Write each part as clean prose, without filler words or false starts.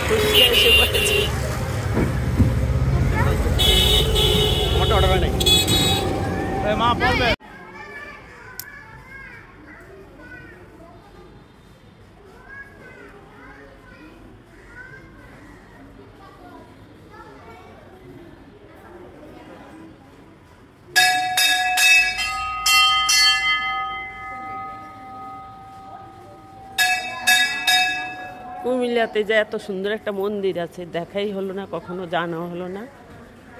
ফুসকে এসে পড়েছে। মা পড়বে। কুমিল্লাতে যে এত সুন্দর একটা মন্দির আছে দেখাই হলো না, কখনো জানা হলো না।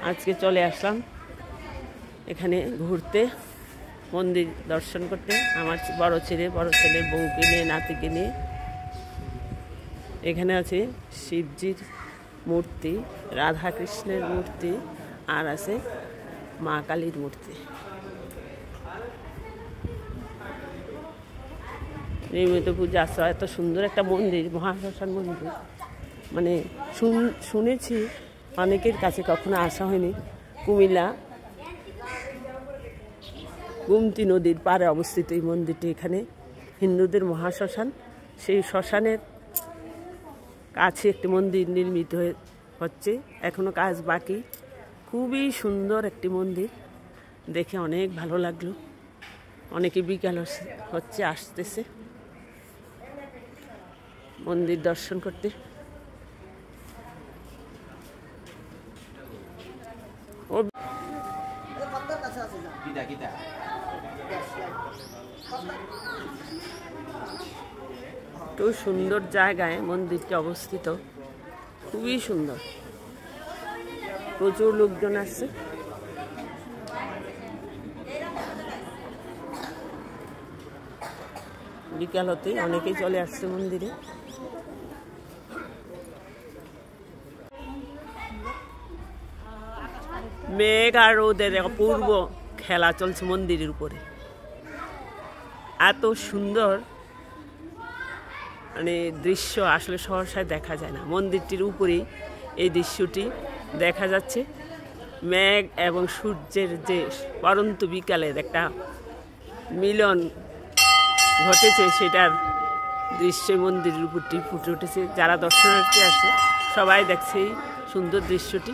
আজকে চলে আসলাম এখানে ঘুরতে, মন্দির দর্শন করতে। আমার বড় ছেলের বউকে নিয়ে, নাতিকে নিয়ে। এখানে আছে শিবজির মূর্তি, রাধা কৃষ্ণের মূর্তি, আর আছে মা কালীর মূর্তি। নিয়মিত পূজা আসা, এত সুন্দর একটা মন্দির, মহাশ্মশান মন্দির। মানে শুনেছি অনেকের কাছে, কখনো আসা হয়নি। কুমিল্লা গোমতী নদীর পাড়ে অবস্থিত এই মন্দিরটি। এখানে হিন্দুদের মহাশ্মশান, সেই শ্মশানের কাছে একটি মন্দির নির্মিত হচ্ছে, এখনো কাজ বাকি। খুবই সুন্দর একটি মন্দির, দেখে অনেক ভালো লাগলো। অনেকে বিকাল হচ্ছে আসতেছে মন্দির দর্শন করতে। একটু সুন্দর জায়গায় মন্দিরটি অবস্থিত, খুবই সুন্দর। প্রচুর লোকজন আসছে। বিকাল হতেই অনেকেই চলে আসছে মন্দিরে। মেঘ আর রোদের অপূর্ব খেলা চলছে মন্দিরের উপরে। এত সুন্দর মানে দৃশ্য আসলে সহসায় দেখা যায় না। মন্দিরটির উপরেই এই দৃশ্যটি দেখা যাচ্ছে। মেঘ এবং সূর্যের যে পরন্ত বিকালের একটা মিলন ঘটেছে, সেটার দৃশ্য মন্দিরের উপরটি ফুটে উঠেছে। যারা দর্শনার্থী আসে সবাই দেখছে এই সুন্দর দৃশ্যটি।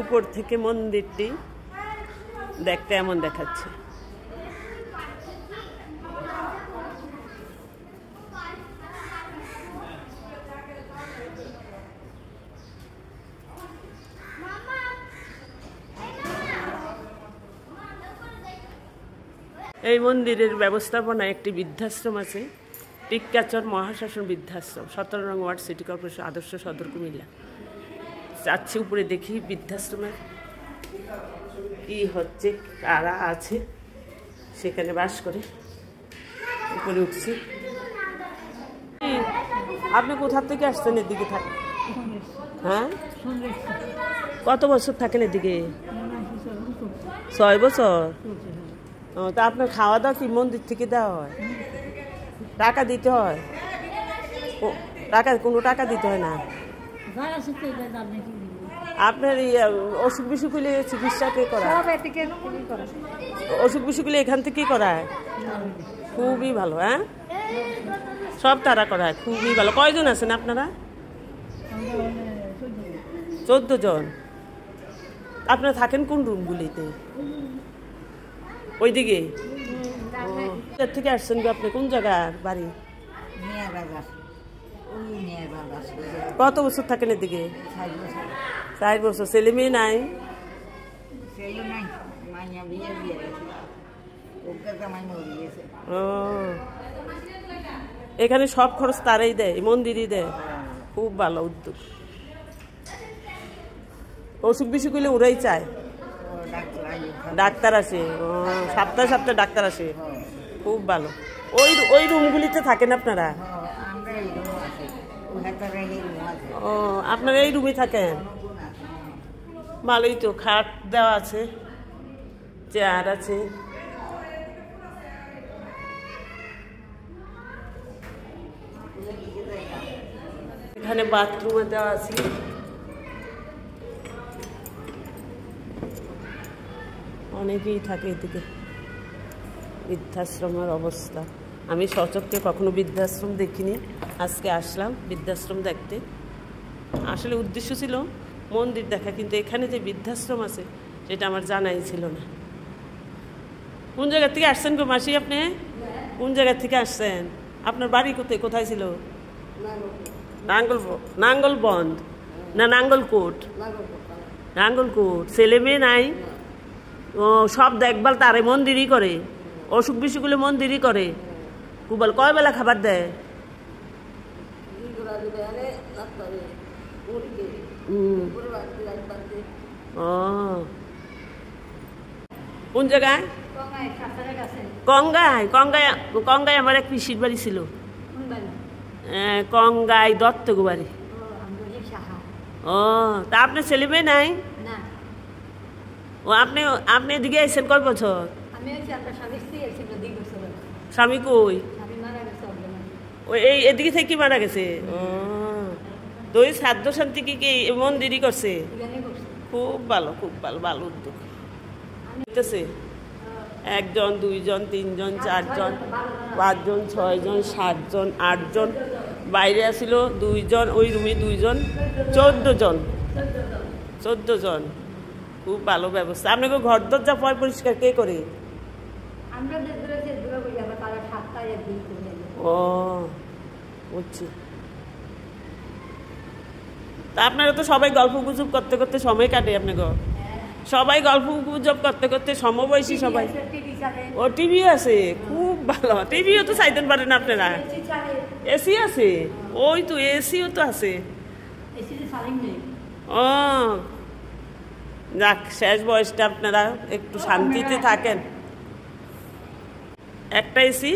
উপর থেকে মন্দিরটি দেখতে এমন দেখাচ্ছে। এই মন্দিরের ব্যবস্থাপনায় একটি বৃদ্ধাশ্রম আছে, টিক্কাচর মহাশ্মশান বৃদ্ধাশ্রম, 17 নং ওয়ার্ড, সিটি কর্পোরেশন, আদর্শ সদর, কুমিল্লা। যাচ্ছি উপরে, দেখি বৃদ্ধাশ্রমের কি হচ্ছে, কারা আছে সেখানে বাস করে। উপরে উঠছি। আপনি কোথা থেকে আসছেন এদিকে থাকেন? হ্যাঁ, কত বছর থাকেন এদিকে? 6 বছর। ও, তা আপনার খাওয়া দাওয়া কি মন্দির থেকে দেওয়া হয়? টাকা দিতে হয়? কোনো টাকা দিতে হয় না? আপনার অসুখ বিসুখ হলে চিকিৎসা কে করায়? অসুখ বিসুখ হলে এখান থেকেই করায়? খুবই ভালো। হ্যাঁ, সব তারা করায়, খুবই ভালো। কয়জন আছেন আপনারা? 14 জন। আপনারা থাকেন কোন রুমগুলিতে? ওইদিকে থেকে আসছেন আপনি? কোন জায়গার বাড়ি? কত বছর থাকেন এদিকে? 4 বছর। ছেলে মেয়ে নাই? ও, এখানে সব খরচ তারাই দেয়, মন্দিরই দেয়। খুব ভালো উদ্যোগ। অসুখ বিসুখ হলে ওরাই চায়, ডাক্তার আসে, সপ্তাহে সপ্তাহে ডাক্তার আসে। খুব ভালো। ওই রুমগুলিতে থাকেন আপনারা? ও, আপনারা এই রুমে থাকেন? ভালোই তো, খাট দেওয়া আছে, চেয়ার আছে। এখানে বাথরুমে দেওয়া আছে। অনেকেই থাকে এদিকে। বৃদ্ধাশ্রমের অবস্থা, আমি সচক্ষে কখনো বৃদ্ধাশ্রম দেখিনি, আজকে আসলাম বৃদ্ধাশ্রম দেখতে। আসলে উদ্দেশ্য ছিল মন্দির দেখা, কিন্তু এখানে যে বৃদ্ধাশ্রম আছে সেটা আমার জানাই ছিল না। কোন জায়গা থেকে আসছেন গো মাসি? আপনি কোন জায়গা থেকে আসছেন? আপনার বাড়ি কোথায় কোথায় ছিল? নাঙ্গলবন্ধ না নাঙ্গলকোট? নাঙ্গলকোট। ছেলে মেয়ে নাই? ও সব দেখভাল তারে মন্দিরই করে, অসুখ বিসুখগুলো মন্দিরই করে। কুবাল কয় বেলা খাবার দেয়? ও কোন জায়গায়? কঙ্গায়। কঙ্গায় কঙ্গায় আমার এক পিসির বাড়ি ছিল। কঙ্গাই দত্তগো বাড়ি। ও তা আপনার ছেলে মেয়ে নাই? ও আপনি আপনি এদিকে এসেছেন কয় বছর? স্বামী কই? ওই এই এদিকে থেকে কি মারা গেছে? ও তো ওই সাধ্য শান্তি কি মন্দিরই করছে? খুব ভালো, খুব ভালো, ভালো উদ্যোগ। একজন, দুইজন, তিনজন, চারজন, পাঁচজন, ছয়জন, সাতজন, আটজন, বাইরে আসিল দুইজন, ওই রুমে দুইজন, 14 জন। 14 জন। খুব ভালো ব্যবস্থা। আপনাকে ঘর দরজা পরিষ্কার কে করে? ও বুঝছি। তা আপনারা তো সবাই গল্প গুজব করতে করতে সময় কাটে। আপনাকে সবাই গল্প গুজব করতে করতে সমবয়সী সবাই। ও টিভি আছে, খুব ভালো। টিভিও তো চাইতেন পারেন আপনারা। এসি আছে? ওই তো এসিও তো আছে। ও যাক, শেষ বয়সটা আপনারা একটু শান্তিতে থাকেন। একটা এসি,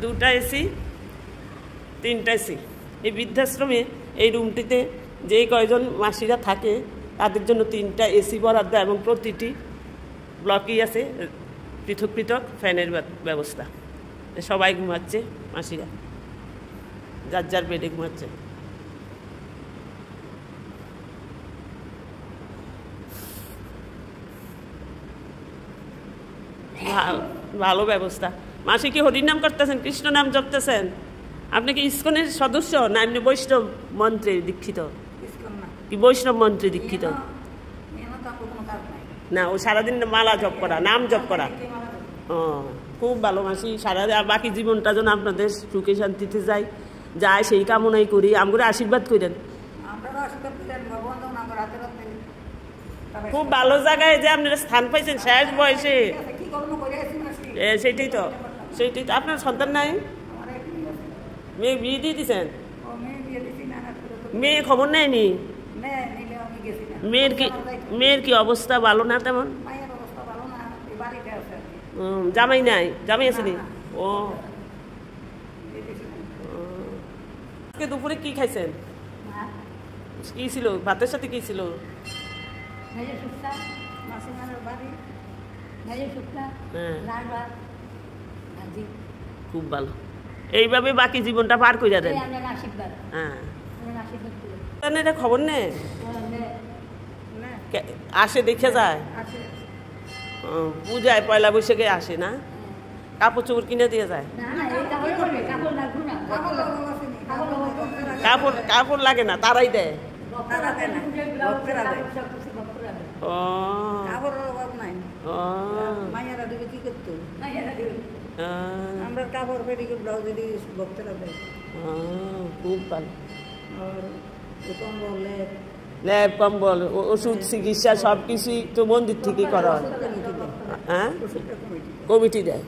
দুটা এসি, তিনটা এসি। এই বৃদ্ধাশ্রমে এই রুমটিতে যেই কয়জন মাসিরা থাকে তাদের জন্য 3টা এসি বরাদ্দ, এবং প্রতিটি ব্লকই আছে পৃথক পৃথক ফ্যানের ব্যবস্থা। সবাই ঘুমাচ্ছে, মাসিরা যার যার বেডে ঘুমাচ্ছে। ভালো ব্যবস্থা। মাসি কি হরির নাম করতেছেন, কৃষ্ণ নাম জপতেছেন? আপনি কি ইস্কনের সদস্য না এমনি বৈষ্ণব মন্ত্রে দীক্ষিত? কি বৈষ্ণব মন্ত্রে দীক্ষিত? না, ও সারাদিন মালা জপ করা, নাম জপ করা। ও খুব ভালো মাসি। সারা বাকি জীবনটা যেন আপনাদের সুখে শান্তিতে যায় সেই কামনাই করি। আমরা আশীর্বাদ করেন। খুব ভালো জায়গায় যে আপনারা স্থান পাইছেন শেষ বয়সে। সেইটাই তো আপনার সন্তান নাই? মেয়ে বিয়ে দিয়ে দিচ্ছেন? মেয়ে খবর নেয়নি? মেয়ের কি অবস্থা ভালো না তেমন? জামাই নাই? জামাই আসেনি? ও আজকে দুপুরে কি খাইছেন? কি ছিল ভাতের সাথে? কি ছিল? খুব ভালো। এইভাবে বাকি জীবনটা পার করে দেন। হ্যাঁ, এটা খবর নেই, আসে দেখে যায়। পূজায় পয়লা বৈশাখে আসে না? কাপড় চোপড় কিনে দিয়ে যায়? কাপড় লাগে না, তারাই দেয়। ও খুব ভালো। ল্যাব, কম্বল, ওষুধ, চিকিৎসা সবকিছুই তো মন্দির থেকেই করা হয়। হ্যাঁ, কমিটি দেয়।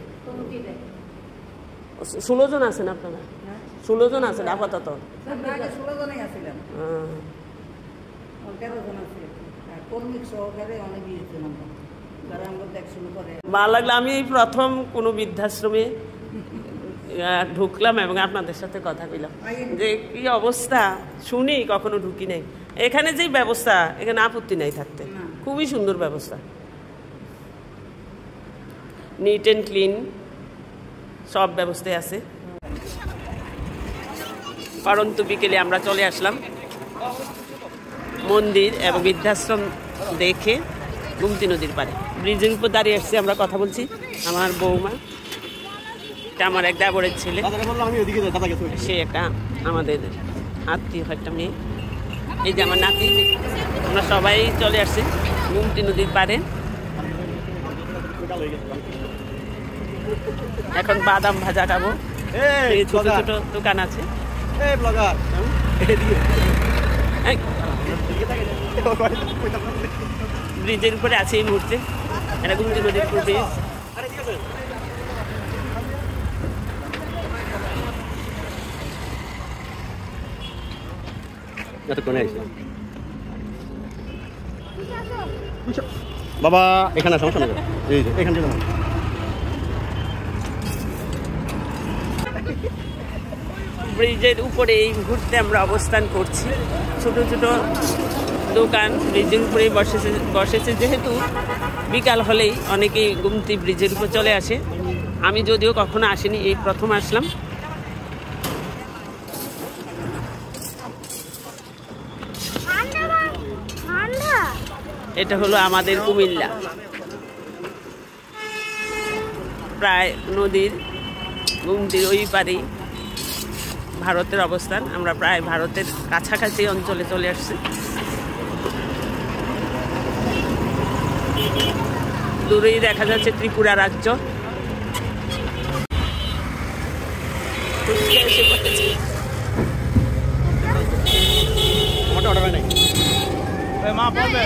16 জন আছেন আপনারা? 16 জন আছেন আপাতত? ভালো লাগলো। আমি এই প্রথম কোনো বৃদ্ধাশ্রমে ঢুকলাম এবং আপনাদের সাথে কথা বললাম যে কি অবস্থা। শুনি, কখনো ঢুকি নাই। এখানে যেই ব্যবস্থা, এখানে আপত্তি নাই থাকতে। খুবই সুন্দর ব্যবস্থা, নিট অ্যান্ড ক্লিন, সব ব্যবস্থায় আছে। পরন্তু বিকেলে আমরা চলে আসলাম মন্দির এবং বৃদ্ধাশ্রম দেখে গুমতি নদীর পাড়ে। ব্রিজের উপর দাঁড়িয়ে আসছি, আমরা কথা বলছি। আমার বৌমা, এটা আমার এক দেবরের ছেলে, সে একটা আমাদের আত্মীয় একটা মেয়ে। এই যে আমার নাতি, আমরা সবাই চলে আসছি গুমতি নদীর পাড়ে। এখন বাদাম ভাজা খাবো, ছোট ছোট দোকান আছে। ব্রিজের উপরে আছে এই মুহূর্তে, এটা গুমতি নদীর উপর ব্রিজ। বাবা এখানে সমস্যা নেই, এই যে এখান থেকে ব্রিজের উপরে এই মুহূর্তে আমরা অবস্থান করছি। ছোট ছোট দোকান ব্রিজের উপরেই বসেছে যেহেতু বিকাল হলেই অনেকেই গুমতি ব্রিজের উপর চলে আসে। আমি যদিও কখনো আসিনি, এই প্রথম আসলাম। এটা হলো আমাদের কুমিল্লা, প্রায় নদীর গুমতির ওই পারেই ভারতের অবস্থান। আমরা প্রায় ভারতের কাছাকাছি অঞ্চলে চলে আসছি। দূরেই দেখা যাচ্ছে ত্রিপুরা রাজ্য। এসে পড়েছে। মা পড়বে।